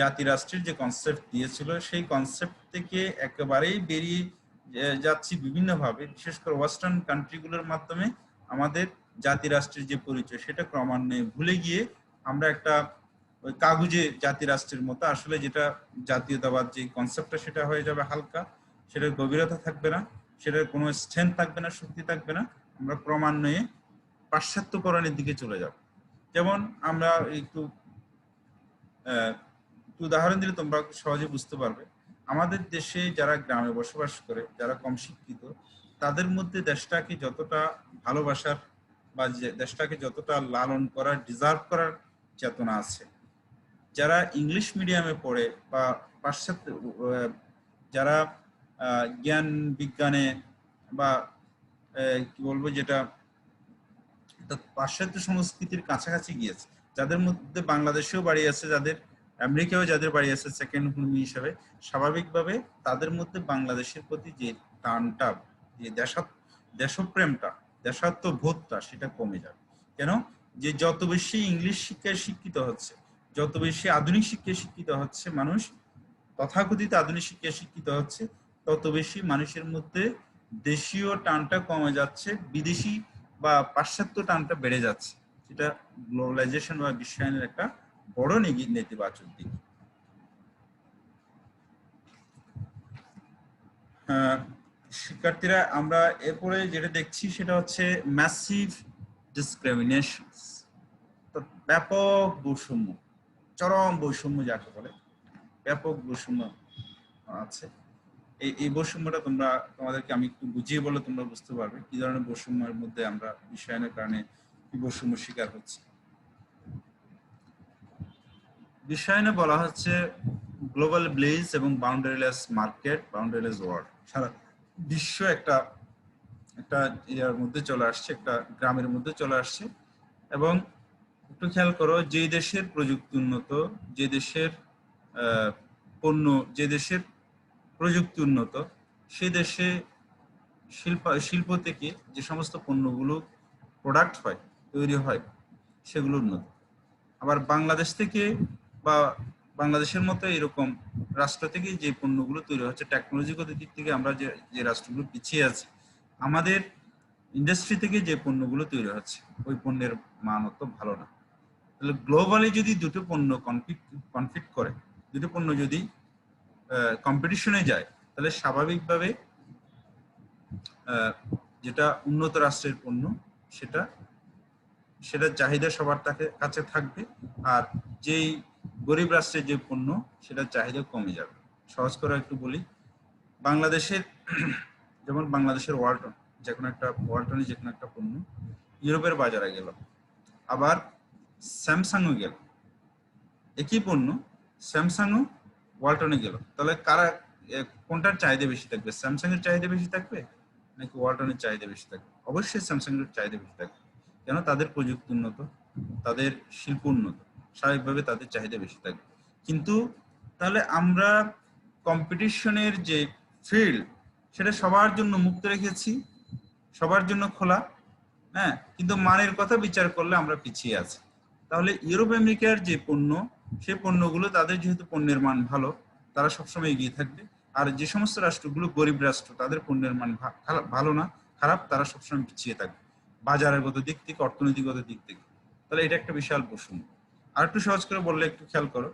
জাতি রাষ্ট্রের যে কনসেপ্ট দিয়েছিল, সেই কনসেপ্ট থেকে একেবারেই বেরিয়ে যাচ্ছি বিভিন্নভাবে, বিশেষ করে ওয়েস্টার্ন কান্ট্রিগুলোর মাধ্যমে আমাদের জাতি রাষ্ট্রের যে পরিচয় সেটা ক্রমান্বয়ে ভুলে গিয়ে আমরা একটা ওই কাগুজে জাতি রাষ্ট্রের মতো, আসলে যেটা জাতীয়তাবাদ যে কনসেপ্টটা সেটা হয়ে যাবে হালকা, সেটার গভীরতা থাকবে না, সেটার কোনো স্ট্রেংথ থাকবে না, শক্তি থাকবে না। আমরা ক্রমান্বয়ে পাশ্চাত্যকরণের দিকে চলে যাব। যেমন আমরা একটু উদাহরণ দিলে তোমরা সহজে বুঝতে পারবে। আমাদের দেশে যারা গ্রামে বসবাস করে, যারা কম শিক্ষিত, তাদের মধ্যে দেশটাকে যতটা ভালোবাসার বা দেশটাকে যতটা লালন করার, ডিজার্ভ করার চেতনা আছে, যারা ইংলিশ মিডিয়ামে পড়ে বা পাশ্চাত্য যারা জ্ঞান বিজ্ঞানে বা কি বলবো, যেটা পাশ্চাত্য সংস্কৃতির কাছাকাছি গিয়েছে, যাদের মধ্যে বাংলাদেশেও বাড়ি আছে, যাদের আমেরিকাও যাদের বাড়ি আছে সেকেন্ড ভূমি হিসাবে, স্বাভাবিকভাবে তাদের মধ্যে বাংলাদেশের প্রতি যে টানটা, যে দেশপ্রেমটা, দেশাত্মবোধটা, সেটা কমে যাবে। কেন? যে যত বেশি ইংলিশ শিক্ষায় শিক্ষিত হচ্ছে, যত বেশি আধুনিক শিক্ষায় শিক্ষিত হচ্ছে মানুষ, তথাকথিত আধুনিক শিক্ষায় শিক্ষিত হচ্ছে, তত বেশি মানুষের মধ্যে দেশীয় টানটা কমে যাচ্ছে, বিদেশি বা পাশ্চাত্য টানটা বেড়ে যাচ্ছে। সেটা গ্লোবালাইজেশন বা বিশ্বায়নের একটা বড় নেতিবাচক দিক। শিক্ষার্থীরা, আমরা এরপরে যেটা দেখছি সেটা হচ্ছে ম্যাসিভ ডিসক্রিমিনেশন, ব্যাপক বৈষম্য, চরম বৈষম্য যাকে বলে, ব্যাপক বৈষম্য আছে। এই বৈষম্যটা তোমাদেরকে আমি একটু বুঝিয়ে বলে তোমরা বুঝতে পারবে কি ধরনের বৈষম্যের মধ্যে আমরা বিশ্বায়নের কারণে কি বৈষম্য শিকার হচ্ছে। বিশ্বায়নে বলা হচ্ছে গ্লোবাল ভিলেজ এবং বাউন্ডারিলেস মার্কেট, বাউন্ডারিলেস ওয়ার্ল্ড। সারা বিশ্ব একটা ইয়ার মধ্যে চলে আসছে, একটা গ্রামের মধ্যে চলে আসছে। এবং একটু খেয়াল করো, যে দেশের প্রযুক্তি উন্নত, যে দেশের পণ্য, যে দেশের প্রযুক্তি উন্নত, সে দেশে শিল্প থেকে যে সমস্ত পণ্যগুলো প্রোডাক্ট হয়, তৈরি হয়, সেগুলো উন্নত। আবার বাংলাদেশ থেকে বা বাংলাদেশের মতো এরকম রাষ্ট্র থেকে যে পণ্যগুলো তৈরি হচ্ছে, টেকনোলজিগত দিক থেকে আমরা যে রাষ্ট্রগুলো পিছিয়ে আছি, আমাদের ইন্ডাস্ট্রি থেকে যে পণ্যগুলো তৈরি হচ্ছে ওই পণ্যের মান অত ভালো না। তাহলে গ্লোবালি যদি দুটো পণ্য কনফ্লিক্ট করে, দুটো পণ্য যদি কম্পিটিশনে যায়, তাহলে স্বাভাবিকভাবে যেটা উন্নত রাষ্ট্রের পণ্য সেটার চাহিদা সবার কাছে থাকবে, আর যেই গরিব রাষ্ট্রের যে পণ্য সেটার চাহিদা কমে যাবে। সহজ করে একটু বলি, বাংলাদেশের যেমন বাংলাদেশের ওয়ালটনের যে কোনো একটা পণ্য ইউরোপের বাজারে গেল, আবার স্যামসাংও গেল, একই পণ্য স্যামসাংও ওয়ালটনে গেল, তাহলে কোনটার চাহিদা বেশি থাকবে? স্যামসাং এর চাহিদা বেশি থাকবে নাকি ওয়ালটনের চাহিদা বেশি থাকবে? অবশ্যই স্যামসাং এর চাহিদা বেশি থাকবে, কেন? তাদের প্রযুক্তি উন্নত, তাদের শিল্প উন্নত, স্বাভাবিকভাবে তাদের চাহিদা বেশি থাকবে। কিন্তু তাহলে আমরা কম্পিটিশনের যে ফিল্ড সেটা সবার জন্য মুক্ত রেখেছি, সবার জন্য খোলা, হ্যাঁ, কিন্তু মানের কথা বিচার করলে আমরা পিছিয়ে আছি। তাহলে ইউরোপ আমেরিকার যে পণ্য, সেই পণ্যগুলো তাদের যেহেতু পণ্যের মান ভালো, তারা সবসময় এগিয়ে থাকবে। আর যে সমস্ত রাষ্ট্রগুলো গরিব রাষ্ট্র, তাদের পণ্যের মান ভালো না, খারাপ, তারা সবসময় পিছিয়ে থাকবে বাজারগত দিক থেকে, অর্থনৈতিকগত দিক থেকে। তাহলে এটা একটা বিশাল প্রশ্ন। আর একটু সহজ করে বললে একটু খেয়াল করো,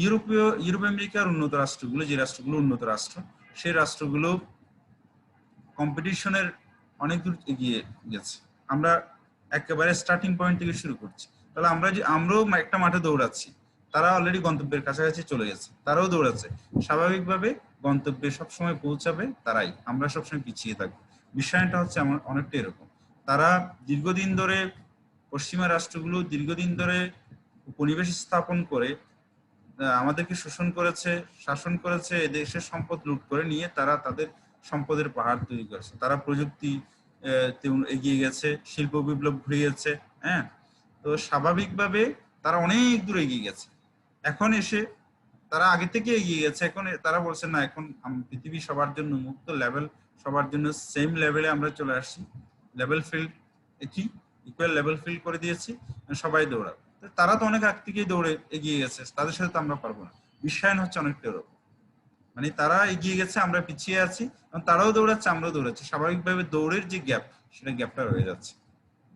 ইউরোপ আমেরিকার উন্নত রাষ্ট্রগুলো, যে রাষ্ট্রগুলো উন্নত রাষ্ট্র, সেই রাষ্ট্রগুলো কম্পিটিশনের অনেক দূর এগিয়ে গেছে। আমরা একেবারে স্টার্টিং পয়েন্ট থেকে শুরু করছি। তাহলে আমরাও একটা মাঠে দৌড়াচ্ছি, তারা অলরেডি গন্তব্যের কাছাকাছি চলে গেছে, তারাও দৌড়াচ্ছে, স্বাভাবিকভাবে গন্তব্যে সবসময় পৌঁছাবে তারাই, আমরা সবসময় পিছিয়ে থাকবো। বিষয়টা হচ্ছে অনেকটা এরকম। তারা দীর্ঘদিন ধরে, পশ্চিমা রাষ্ট্রগুলো দীর্ঘদিন ধরে উপনিবেশ স্থাপন করে আমাদেরকে শোষণ করেছে, শাসন করেছে, দেশের সম্পদ লুট করে নিয়ে তারা তাদের সম্পদের পাহাড় তৈরি করেছে। তারা প্রযুক্তি এগিয়ে গেছে, শিল্প বিপ্লব ঘুরিয়েছে, হ্যাঁ। তো স্বাভাবিকভাবে তারা অনেক দূর এগিয়ে গেছে। এখন এসে তারা আগে থেকে এগিয়ে গেছে, এখন তারা বলছে না, এখন পৃথিবী সবার জন্য মুক্ত, লেভেল সবার জন্য সেম লেভেলে আমরা চলে আসছি, লেভেল ফিল্ড একই, ইকুয়াল লেভেল ফিল্ড করে দিয়েছি, সবাই দৌড়াবে। তারা তো অনেক আগ থেকেই দৌড়ে এগিয়ে গেছে, তাদের সাথে তো আমরা পারবো না। বিশ্বায়ন হচ্ছে অনেকটা এরকম, মানে তারা এগিয়ে গেছে, আমরা পিছিয়ে আছি, তারাও দৌড়াচ্ছে, আমরাও দৌড়াচ্ছি, স্বাভাবিকভাবে দৌড়ের যে গ্যাপ, সেটা গ্যাপটা রয়ে যাচ্ছে।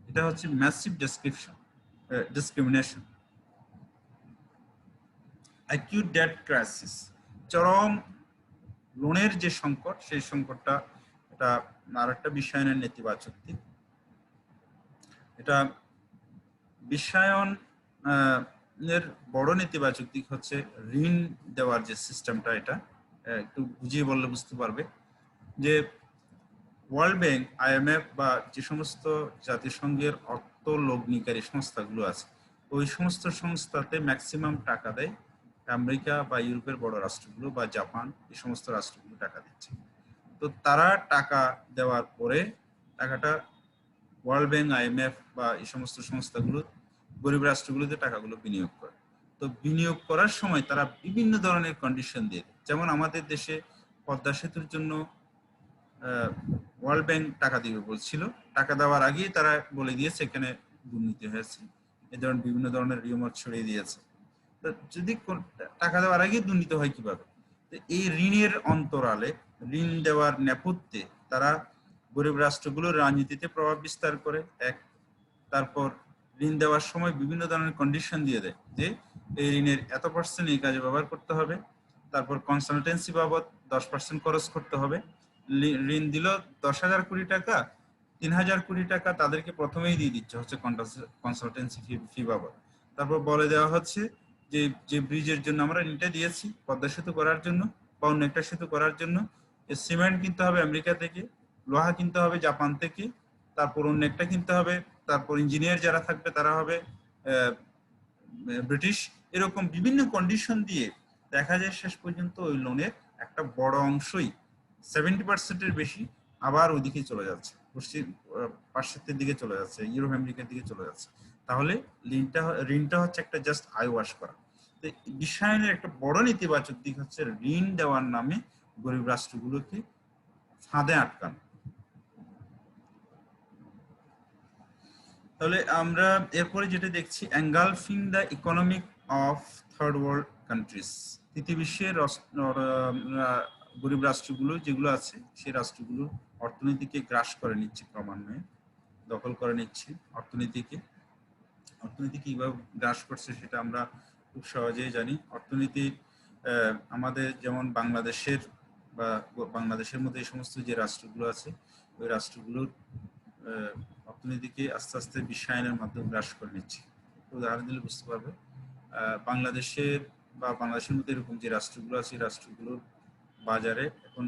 এটা হচ্ছে massive discrimination. Acute debt crisis, চরম লোনের যে সংকট, সেই সংকটটা, এটা আর একটা বিশ্বায়নের নেতিবাচক দিক। এটা বিশ্বায়ন এর বড় নেতিবাচক দিক হচ্ছে ঋণ দেওয়ার যে সিস্টেমটা, এটা একটু বুঝিয়ে বললে বুঝতে পারবে যে ওয়ার্ল্ড ব্যাংক, IMF বা যে সমস্ত জাতিসংঘের অর্থ লগ্নিকারী সংস্থাগুলো আছে, ওই সমস্ত সংস্থাতে ম্যাক্সিমাম টাকা দেয় আমেরিকা বা ইউরোপের বড় রাষ্ট্রগুলো বা জাপান, এই সমস্ত রাষ্ট্রগুলো টাকা দিচ্ছে। তো তারা টাকা দেওয়ার পরে টাকাটা ওয়ার্ল্ড ব্যাংক, IMF বা এই সমস্ত সংস্থাগুলো গরিব রাষ্ট্রগুলোতে টাকাগুলো বিনিয়োগ করে। তো বিনিয়োগ করার সময় তারা বিভিন্ন ধরনের কন্ডিশন দিয়ে দেয়। যেমন আমাদের দেশে পদ্মা সেতুর জন্য ওয়ার্ল্ড ব্যাংক টাকা দিবে বলছিল, টাকা দেওয়ার আগেই তারা বলে দিয়েছে এখানে দুর্নীতি হয়েছে, এ ধরনের বিভিন্ন ধরনের রিউমার ছড়িয়ে দিয়েছে। তো যদি টাকা দেওয়ার আগেই দুর্নীতি হয় কিভাবে? তো এই ঋণের অন্তরালে, ঋণ দেওয়ার নেপথ্যে তারা গরিব রাষ্ট্রগুলোর রাজনীতিতে প্রভাব বিস্তার করে, এক। তারপর ঋণ দেওয়ার সময় বিভিন্ন ধরনের কন্ডিশন দিয়ে দেয় যে এই ঋণের এত % এই কাজে ব্যবহার করতে হবে, তারপর কনসালটেন্সি বাবদ 10% খরচ করতে হবে। ঋণ দিল 10,000 কোটি টাকা, 3,000 কোটি টাকা তাদেরকে প্রথমেই দিয়ে দিচ্ছে হচ্ছে কনসালটেন্সি ফি বাবদ। তারপর বলে দেওয়া হচ্ছে যে যে ব্রিজের জন্য আমরা ঋণটা দিয়েছি, পদ্মা সেতু করার জন্য বা অন্য একটা সেতু করার জন্য, সিমেন্ট কিনতে হবে আমেরিকা থেকে, লোহা কিনতে হবে জাপান থেকে, তারপর অন্য একটা কিনতে হবে, তারপর ইঞ্জিনিয়ার যারা থাকবে তারা হবে ব্রিটিশ। এরকম বিভিন্ন কন্ডিশন দিয়ে দেখা যায় শেষ পর্যন্ত ওই লোনের একটা বড় অংশই, 70%-এর বেশি আবার ওইদিকে চলে যাচ্ছে, পাশ্চাত্যের দিকে চলে যাচ্ছে, ইউরোপ আমেরিকার দিকে চলে যাচ্ছে। তাহলে ঋণটা হচ্ছে একটা জাস্ট আই ওয়াশ করা। তো বিশ্বায়নের একটা বড় নেতিবাচক দিক হচ্ছে ঋণ দেওয়ার নামে গরিব রাষ্ট্রগুলোকে ফাঁদে আটকানো। তাহলে আমরা এরপরে যেটা দেখছি, engulfing the economic of third world countries, তৃতীয় বিশ্বের গরিব রাষ্ট্রগুলো যেগুলো আছে, সেই রাষ্ট্রগুলো অর্থনীতিকে গ্রাস করে নিচ্ছে, ক্রমান্বয়ে দখল করে নিচ্ছে অর্থনীতিকে। অর্থনীতি কিভাবে গ্রাস করছে সেটা আমরা খুব সহজেই জানি। অর্থনীতি আমাদের যেমন বাংলাদেশের বা বাংলাদেশের মধ্যে এই সমস্ত যে রাষ্ট্রগুলো আছে ওই রাষ্ট্রগুলোর অর্থনীতিকে আস্তে আস্তে বিশ্বায়নের মাধ্যমে গ্রাস করে নিচ্ছে। উদাহরণ দিলে বুঝতে পারবে, বাংলাদেশের বা বাংলাদেশের মধ্যে এরকম যে রাষ্ট্রগুলো আছে এই রাষ্ট্রগুলোর বাজারে এখন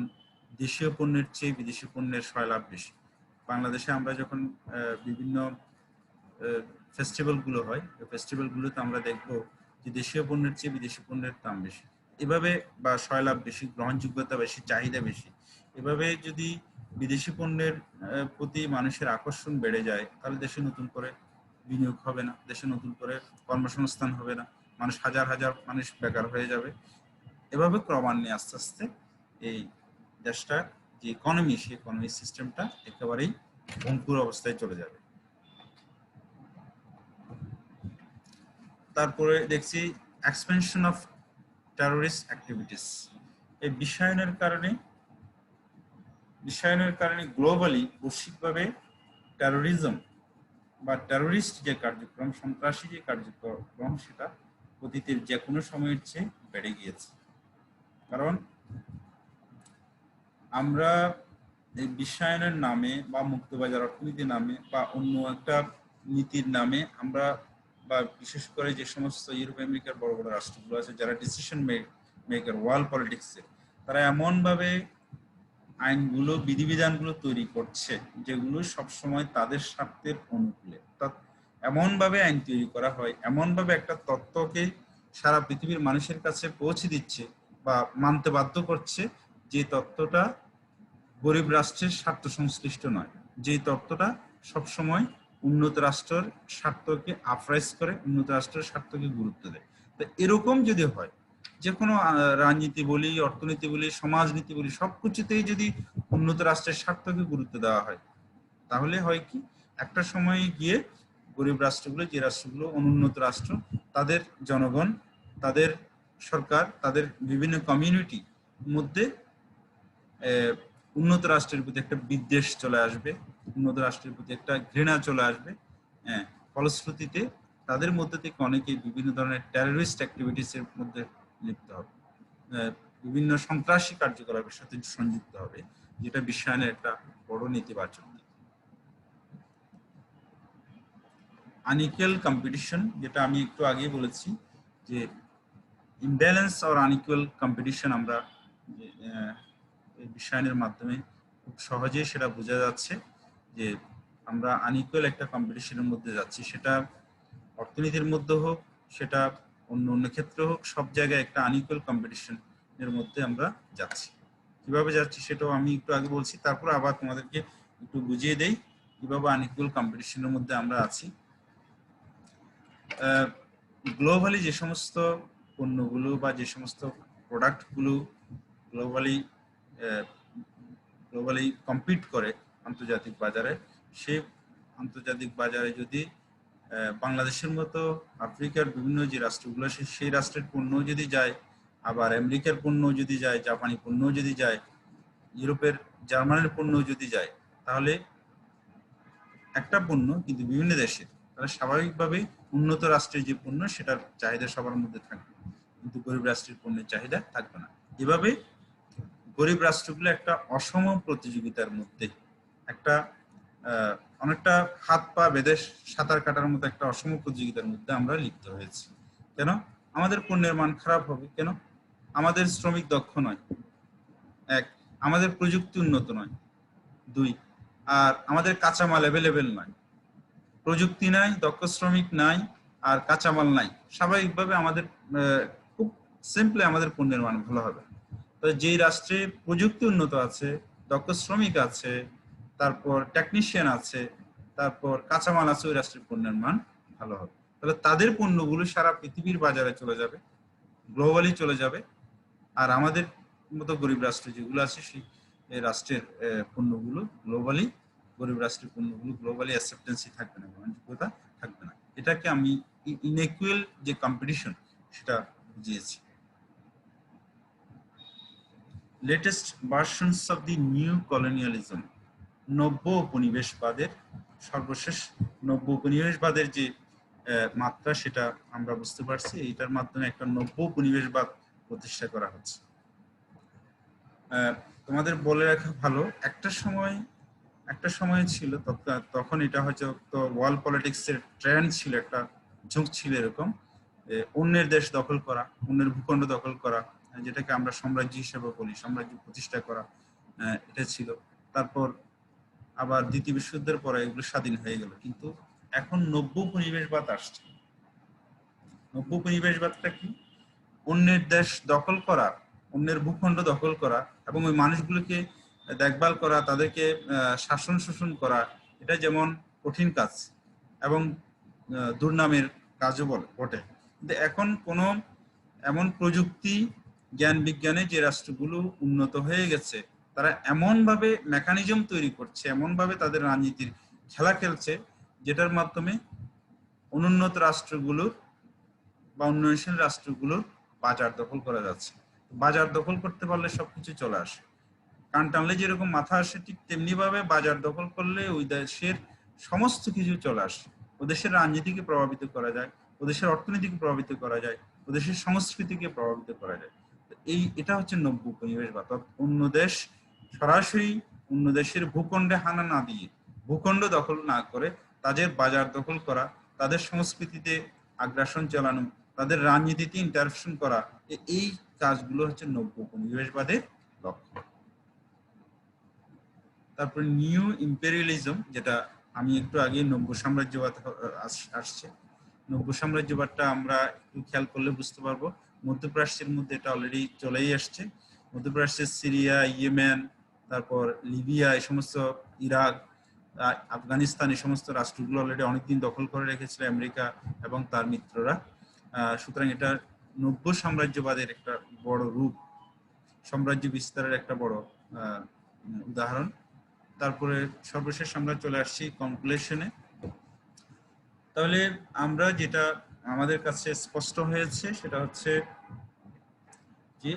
দেশীয় পণ্যের চেয়ে বিদেশি পণ্যের সয়লাভ বেশি। বাংলাদেশে আমরা যখন বিভিন্ন ফেস্টিভ্যাল গুলো হয়, ওই ফেস্টিভ্যাল গুলোতে আমরা দেখবো যে দেশীয় পণ্যের চেয়ে বিদেশি পণ্যের দাম বেশি, এভাবে বা সয়লাভ বেশি, গ্রহণযোগ্যতা বেশি, চাহিদা বেশি। এভাবে যদি বিদেশি পণ্যের প্রতি মানুষের আকর্ষণ বেড়ে যায় তাহলে দেশে নতুন করে বিনিয়োগ হবে না, দেশে নতুন করে কর্মসংস্থান হবে না, মানুষ হাজার হাজার মানুষ বেকার হয়ে যাবে। এভাবে ক্রমান্বয়ে আস্তে আস্তে এই দেশটার যে ইকোনমি, সেই ইকোনমি সিস্টেমটা একেবারেই ভঙ্গুর অবস্থায় চলে যাবে। তারপরে দেখছি এক্সপেনশন অফ টেররিস্ট অ্যাক্টিভিটিস। এই বিশ্বায়নের কারণে গ্লোবালি বৈশ্বিকভাবে টেরোরিজম বা টেরোরিস্ট যে কার্যক্রম, সন্ত্রাসী যে কার্যক্রম, সেটা অতীতের যে কোনো সময়ের চেয়ে বেড়ে গিয়েছে। কারণ আমরা এই বিশ্বায়নের নামে বা মুক্তবাজার অর্থনীতির নামে বা অন্য একটা নীতির নামে আমরা, বা বিশেষ করে যে সমস্ত ইউরোপ আমেরিকার বড় বড় রাষ্ট্রগুলো আছে যারা ডিসিশন মেকার ওয়ার্ল্ড পলিটিক্সে, তারা এমনভাবে আইনগুলো, বিধিবিধানগুলো তৈরি করছে যেগুলো সবসময় তাদের স্বার্থের অনুকূলে। অর্থাৎ এমনভাবে আইন তৈরি করা হয়, এমনভাবে একটা তত্ত্বকে সারা পৃথিবীর মানুষের কাছে পৌঁছে দিচ্ছে বা মানতে বাধ্য করছে যে তত্ত্বটা গরিব রাষ্ট্রের স্বার্থ সংশ্লিষ্ট নয়, যে তত্ত্বটা সবসময় উন্নত রাষ্ট্রের স্বার্থকে আফরাইজ করে, উন্নত রাষ্ট্রের স্বার্থকে গুরুত্ব দেয়। তো এরকম যদি হয়, যে কোনো রাজনীতি বলি, অর্থনীতি বলি, সমাজনীতি বলি, সবকিছুতেই যদি উন্নত রাষ্ট্রের স্বার্থকে গুরুত্ব দেওয়া হয়, তাহলে হয় কি, একটা সময়ে গিয়ে গরিব রাষ্ট্রগুলো, যে রাষ্ট্রগুলো অনুন্নত রাষ্ট্র, তাদের জনগণ, তাদের সরকার, তাদের বিভিন্ন কমিউনিটি মধ্যে উন্নত রাষ্ট্রের প্রতি একটা বিদ্বেষ চলে আসবে, উন্নত রাষ্ট্রের প্রতি একটা ঘৃণা চলে আসবে। ফলশ্রুতিতে তাদের মধ্যে থেকে অনেকে বিভিন্ন ধরনের টেররিস্ট অ্যাক্টিভিটিস এর মধ্যে লিপ্ত হবে, বিভিন্ন সন্ত্রাসী কার্যকলাপের সাথে সংযুক্ত হবে, যেটা বিশ্বায়নের একটা বড় নেতিবাচক দিক। আনইকুয়াল কম্পিটিশন, যেটা আমি একটু আগে বলেছি যে ইমব্যালেন্স আর আনইকুয়াল কম্পিটিশন, আমরা বিশ্বায়নের মাধ্যমে খুব সহজেই সেটা বোঝা যাচ্ছে যে আমরা আনইকুয়াল একটা কম্পিটিশনের মধ্যে যাচ্ছি। সেটা অর্থনীতির মধ্যে হোক, সেটা অন্য অন্য ক্ষেত্রে হোক, সব জায়গায় একটা আনইকুয়াল কম্পিটিশনের মধ্যে আমরা যাচ্ছি। কিভাবে যাচ্ছি সেটাও আমি একটু আগে বলছি, তারপর আবার তোমাদেরকে একটু বুঝিয়ে দেই কিভাবে আনইকুয়াল কম্পিটিশনের মধ্যে আমরা আছি। গ্লোবালি যে সমস্ত পণ্যগুলো বা যে সমস্ত প্রোডাক্টগুলো গ্লোবালি কম্পিট করে আন্তর্জাতিক বাজারে, সেই আন্তর্জাতিক বাজারে যদি বাংলাদেশের মতো আফ্রিকার বিভিন্ন যে রাষ্ট্রগুলো আছে সেই রাষ্ট্রের পণ্য যদি যায়, আবার আমেরিকার পণ্য যদি যায়, জাপানি পণ্য যদি যায়, ইউরোপের, জার্মানির পণ্য যদি যায়, তাহলে একটা পণ্য কিন্তু বিভিন্ন দেশের, তাহলে স্বাভাবিকভাবে উন্নত রাষ্ট্রের যে পণ্য সেটার চাহিদা সবার মধ্যে থাকবে, কিন্তু গরিব রাষ্ট্রের পণ্যের চাহিদা থাকবে না। এভাবে গরিব রাষ্ট্রগুলো একটা অসম প্রতিযোগিতার মধ্যে, একটা অনেকটা হাত পা বেঁধে সাঁতার কাটার মতো একটা অসম প্রতিযোগিতার মধ্যে আমরা লিপ্ত হয়েছি। কেন? আমাদের পণ্যের মান খারাপ হবে কেন? আমাদের শ্রমিক দক্ষ নয়, এক, আমাদের প্রযুক্তি উন্নত নয়, দুই, আর আমাদের কাঁচামাল অ্যাভেলেবেল নয়। প্রযুক্তি নাই, দক্ষ শ্রমিক নাই, আর কাঁচামাল নাই, স্বাভাবিকভাবে আমাদের খুব সিম্পলি আমাদের পণ্যের মান ভালো হবে। তো যেই রাষ্ট্রে প্রযুক্তি উন্নত আছে, দক্ষ শ্রমিক আছে, তারপর টেকনিশিয়ান আছে, তারপর কাঁচামাল আছে, ওই রাষ্ট্রের পণ্যের মান ভালো হবে। তাহলে তাদের পণ্যগুলো সারা পৃথিবীর বাজারে চলে যাবে, গ্লোবালি চলে যাবে। আর আমাদের মতো গরিব রাষ্ট্র যেগুলো আছে সেই রাষ্ট্রের পণ্যগুলো গ্লোবালি, গরিব রাষ্ট্রের পণ্যগুলো গ্লোবালি অ্যাকসেপ্টেন্সি থাকবে না, গ্রহণযোগ্যতা থাকবে না। এটাকে আমি ইনইকুয়াল যে কম্পিটিশন সেটা বুঝিয়েছি। Latest versions of the new colonialism, নব্য উপনিবেশবাদের সর্বশেষ, নব্য উপনিবেশবাদের যে মাত্রা সেটা আমরা বুঝতে পারছি। এইটার মাধ্যমে একটা নব্য উপনিবেশবাদ প্রতিষ্ঠা করা হচ্ছে। তোমাদের বলে রাখা ভালো, একটা সময় ছিল তখন এটা হয়তো তো ওয়ার্ল্ড পলিটিক্সের ট্রেন্ড ছিল, একটা ঝোঁক ছিল এরকম অন্যের দেশ দখল করা, অন্যের ভূখণ্ড দখল করা, যেটাকে আমরা সাম্রাজ্য হিসেবে বলি, সাম্রাজ্য প্রতিষ্ঠা করা, এটা ছিল। তারপর আবার দ্বিতীয় বিশ্বযুদ্ধের পরে এগুলো স্বাধীন হয়ে গেল। কিন্তু এখন নব্য উপনিবেশবাদ আসছে। নব্য উপনিবেশবাদটা কি? অন্যের দেশ দখল করা, অন্যের ভূখণ্ড দখল করা এবং ওই মানুষগুলোকে দেখভাল করা, তাদেরকে শাসন শোষণ করা, এটা যেমন কঠিন কাজ এবং দুর্নামের কাজও বটে। কিন্তু এখন কোনো এমন প্রযুক্তি, জ্ঞান বিজ্ঞানে যে রাষ্ট্রগুলো উন্নত হয়ে গেছে, তারা এমনভাবে মেকানিজম তৈরি করছে, এমনভাবে তাদের রাজনীতির খেলা খেলছে, যেটার মাধ্যমে অনুন্নত রাষ্ট্রগুলোর বা উন্নয়নশীল রাষ্ট্রগুলোর বাজার দখল করা যাচ্ছে। বাজার দখল করতে পারলে সবকিছু চলে আসে। কান টানলে যেরকম মাথা আসে, ঠিক তেমনি ভাবে বাজার দখল করলে ওই দেশের সমস্ত কিছু চলে আসে। ও দেশের রাজনীতিকে প্রভাবিত করা যায়, ও দেশের অর্থনীতিকে প্রভাবিত করা যায়, ও দেশের সংস্কৃতিকে প্রভাবিত করা যায়। এটা হচ্ছে নব্য উপনিবেশবাদ। অন্য দেশ সরাসরি অন্য দেশের ভূখণ্ডে হানা না দিয়ে, ভূখণ্ড দখল না করে, তাদের বাজার দখল করা, তাদের সংস্কৃতিতে আগ্রাসন চালানো, তাদের রাজনীতিতে ইন্টারভেনশন করা, এই কাজগুলো হচ্ছে নব্য উপনিবেশবাদের লক্ষ্য। তারপর নিউ ইম্পেরিয়ালিজম, যেটা আমি একটু আগে নব্য সাম্রাজ্যবাদ আসছে। নব্য সাম্রাজ্যবাদটা আমরা একটু খেয়াল করলে বুঝতে পারবো। মধ্যপ্রাচ্যের মধ্যে এটা অলরেডি চলেই আসছে। মধ্যপ্রাচ্যের সিরিয়া, ইয়েমেন, তারপর লিবিয়া, এই সমস্ত ইরাক, আফগানিস্তান, এই সমস্ত রাষ্ট্রগুলো অলরেডি অনেকদিন দখল করে রেখেছিল আমেরিকা এবং তার মিত্ররা। সুতরাং এটা নব্য সাম্রাজ্যবাদের একটা বড় রূপ, সাম্রাজ্য বিস্তারের একটা বড় উদাহরণ। তারপরে সর্বশেষ আমরা চলে আসছি কনক্লুশনে। তাহলে আমরা যেটা আমাদের কাছে স্পষ্ট হয়েছে সেটা হচ্ছে যে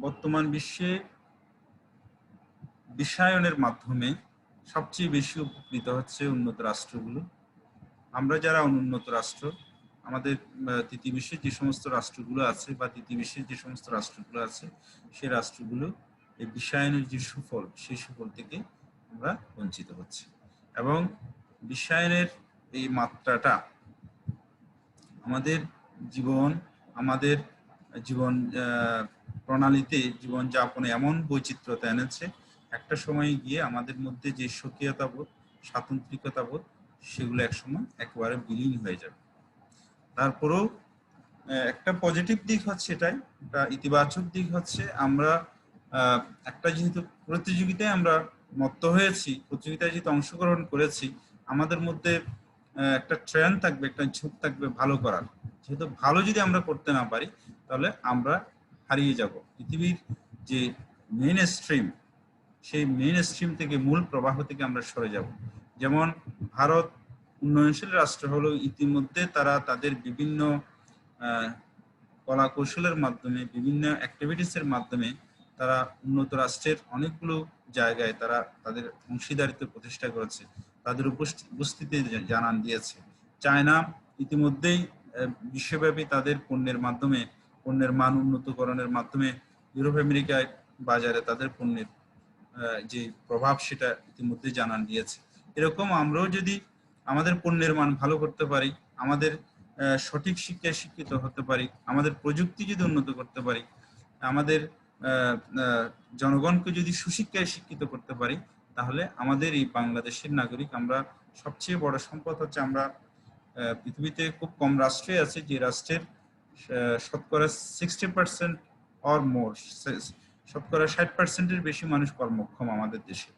বর্তমান বিশ্বে বিশ্বায়নের মাধ্যমে সবচেয়ে বেশি উপকৃত হচ্ছে উন্নত রাষ্ট্রগুলো। আমরা যারা অনুন্নত রাষ্ট্র, আমাদের তৃতীয় বিশ্বের যে সমস্ত রাষ্ট্রগুলো আছে বা তৃতীয় বিশ্বের যে সমস্ত রাষ্ট্রগুলো আছে, সেই রাষ্ট্রগুলো এই বিশ্বায়নের যে সুফল, সেই সুফল থেকে আমরা বঞ্চিত হচ্ছি। এবং বিশ্বায়নের এই মাত্রাটা আমাদের জীবন প্রণালীতে, জীবনযাপনে এমন বৈচিত্র্যতা এনেছে, একটা সময় গিয়ে আমাদের মধ্যে যে স্বকীয়তা বোধ, স্বাতন্ত্রিকতা বোধ, সেগুলো একসময় একেবারে বিলীন হয়ে যাবে। তারপরেও একটা পজিটিভ দিক হচ্ছে এটাই, একটা ইতিবাচক দিক হচ্ছে আমরা একটা যেহেতু প্রতিযোগিতায় আমরা মত্ত হয়েছি, প্রতিযোগিতায় যেহেতু অংশগ্রহণ করেছি, আমাদের মধ্যে একটা ট্রেন্ড থাকবে, একটা ঝোঁক থাকবে ভালো করার। যেহেতু ভালো যদি আমরা করতে না পারি, তাহলে আমরা হারিয়ে যাব। পৃথিবীর যে মেইন স্ট্রিম, সেই মেইন স্ট্রিম থেকে, মূল প্রবাহ থেকে আমরা সরে যাব। যেমন ভারত উন্নয়নশীল রাষ্ট্র হলো, ইতিমধ্যে তারা তাদের বিভিন্ন কলা কৌশলের মাধ্যমে, বিভিন্ন অ্যাক্টিভিটিসের মাধ্যমে তারা উন্নত রাষ্ট্রের অনেকগুলো জায়গায় তারা তাদের অংশীদারিত্ব প্রতিষ্ঠা করেছে, তাদের উপস্থিতি জানান দিয়েছে। চায়না ইতিমধ্যেই বিশ্বব্যাপী তাদের পণ্যের মাধ্যমে, পণ্যের মান উন্নতকরণের মাধ্যমে ইউরোপ আমেরিকায় বাজারে তাদের পণ্যের যে প্রভাব, সেটা ইতিমধ্যে জানান দিয়েছে। এরকম আমরাও যদি আমাদের পণ্যের মান ভালো করতে পারি, আমাদের সঠিক শিক্ষায় শিক্ষিত হতে পারি, আমাদের প্রযুক্তি যদি উন্নত করতে পারি, আমাদের জনগণকে যদি সুশিক্ষায় শিক্ষিত করতে পারি, তাহলে আমাদের এই বাংলাদেশের নাগরিক, আমরা সবচেয়ে বড় সম্পদ হচ্ছে আমরা পৃথিবীতে খুব কম রাষ্ট্রে আছে যে রাষ্ট্রের শতকরা 60% অর মোর, শতকরা 60%-এর বেশি মানুষ কর্মক্ষম আমাদের দেশে।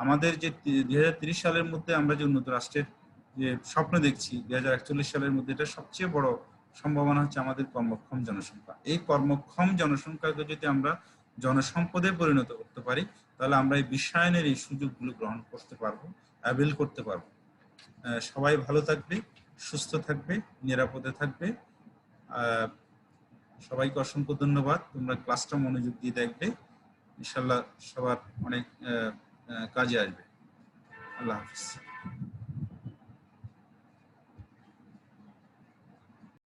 আমাদের যে 2030 সালের মধ্যে আমরা যে উন্নত রাষ্ট্রের যে স্বপ্ন দেখছি, 2041 সালের মধ্যে, এটা সবচেয়ে বড় সম্ভাবনা হচ্ছে আমাদের কর্মক্ষম জনসংখ্যা। এই কর্মক্ষম জনসংখ্যাকে যদি আমরা জনসম্পদে পরিণত করতে পারি, তাহলে আমরা এই বিশ্বায়নের এই সুযোগগুলো গ্রহণ করতে পারবো, অ্যাভেল করতে পারবো। সবাই ভালো থাকবে, সুস্থ থাকবে, নিরাপদে থাকবে। সবাইকে অসংখ্য ধন্যবাদ। তোমরা ক্লাসটা মনোযোগ দিয়ে দেখবে, ইনশাল্লাহ সবার অনেক কাজে আসবে। আল্লাহ হাফিজ।